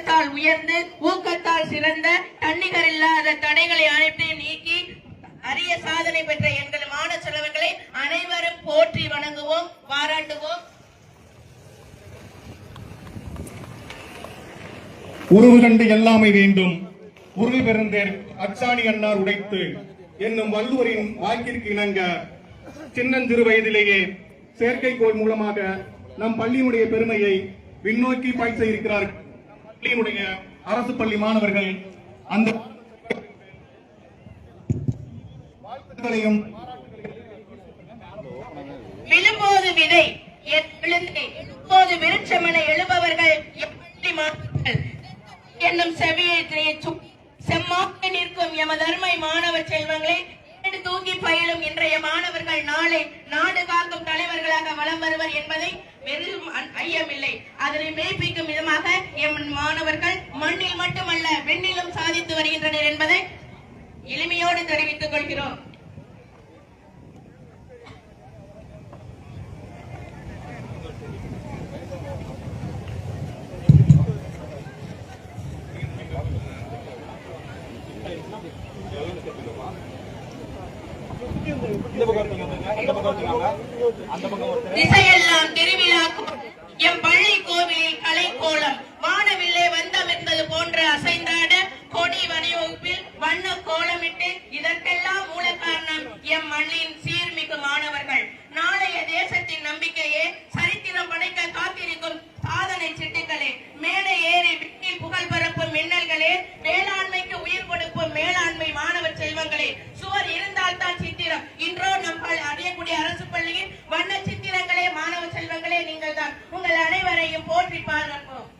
ஒழுக்கத்தால் உயர்ந்து ஊக்கத்தால் சிறந்த தன்னிகர் இல்லாத தடைகளை அனைத்தையும் நீக்கி அரிய சாதனை பெற்ற எங்கள் மாணவ செல்வங்களை அனைவரும் போற்றி வணங்குவோம், பாராட்டுவோம். உருவு கண்டு எல்லாமை வேண்டும், உருவு பெருந்தேர் அச்சாணி அன்னார் உடைத்து என்னும் வள்ளுவரின் வாக்கிற்கு இணங்க சின்னஞ்சிறு வயதிலேயே செயற்கைக்கோள் மூலமாக நம் பள்ளியினுடைய பெருமையை விண்ணோக்கி பாய்ச்ச இருக்கிறார்கள். பள்ளியினுடைய அரசு பள்ளி மாணவர்கள் அந்த வாழ்த்துக்களையும் விழும்போது விதை எழும்போது விருட்சமென எழுபவர்கள் என்னும் செவியை செம்மாக நிற்கும் எமது அருமை மாணவ செல்வங்களை தூக்கி பயிலும் இன்றைய மாணவர்கள் நாளை நாடு காக்கும் தலைவர்களாக வலம் வருவர் என்பதை வெறும் ஐயமில்லை. அதனை மெய்ப்பிக்கும் விதமாக எம் மாணவர்கள் மண்ணில் மட்டுமல்ல விண்ணிலும் சாதித்து வருகின்றனர் என்பதை எளிமையோடு தெரிவித்துக் கொள்கிறோம். திசையெல்லாம் திருவிழா எம் பள்ளி கோவிலில் கலை கோலம் வானவில்லே வந்தமிருந்தது போன்ற அசைந்தாட கொடி வணிவகுப்பில் வண்ண கோலமிட்டு இதற்கெல்லாம் மூல காரணம் எம் மண்ணின் சீர்மிகு மாணவர்கள். நாளைய தேசத்தின் நம்பிக்கையே சரித்திரம் படைக்க காத்திருக்கும் சாதனை சிட்டுக்களே, மேடை ஏறி விண்ணில் புகழ் பரப்பும் மின்னல்களே, மேலாண்மைக்கு உயிர் கொடுக்கும் மேலாண்மை மாணவர் செல்வங்களே, சுவர் இருந்தால் தான் சித்திரம். இன்றோ நம் அறியக்கூடிய அரசு பள்ளியின் வண்ண சித்திரங்களே மாணவ செல்வங்களே நீங்கள் தான். உங்கள் அனைவரையும் போற்றி பாராட்டுவோம்.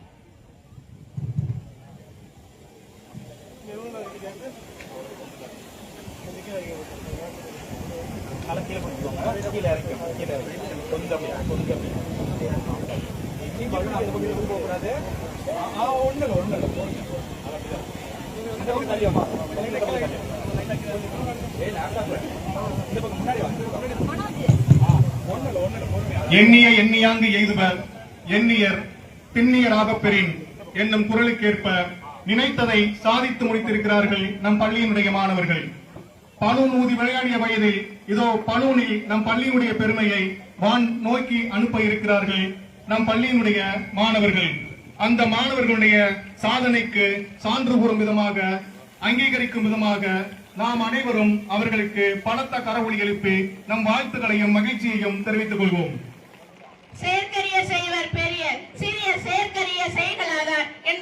எண்ணிய எண்ணியாங்கு எய்துவர் எண்ணியர் பின்னியராக பெறின் என்னும் குரலுக்கேற்ப நினைத்ததை சாதித்து முடித்திருக்கிறார்கள் நம் பள்ளியினுடைய மாணவர்கள். பலூன் ஊதி விளையாடிய வயதில் இதோ பலூனில் நம் பள்ளியினுடைய பெருமையை வான் நோக்கி அனுப்ப இருக்கிறார்கள் நம் பள்ளியினுடைய மாணவர்கள். அந்த மாணவர்களுடைய சாதனைக்கு சான்று கூறும் விதமாக, அங்கீகரிக்கும் விதமாக நாம் அனைவரும் அவர்களுக்கு பலத்த கரவொலி எழுப்பி நம் வாழ்த்துக்களையும் மகிழ்ச்சியையும் தெரிவித்துக் கொள்வோம். செயற்கரிய செய்வர் பெரிய, சிறிய செயற்கரிய செய்களாதார் என்பதை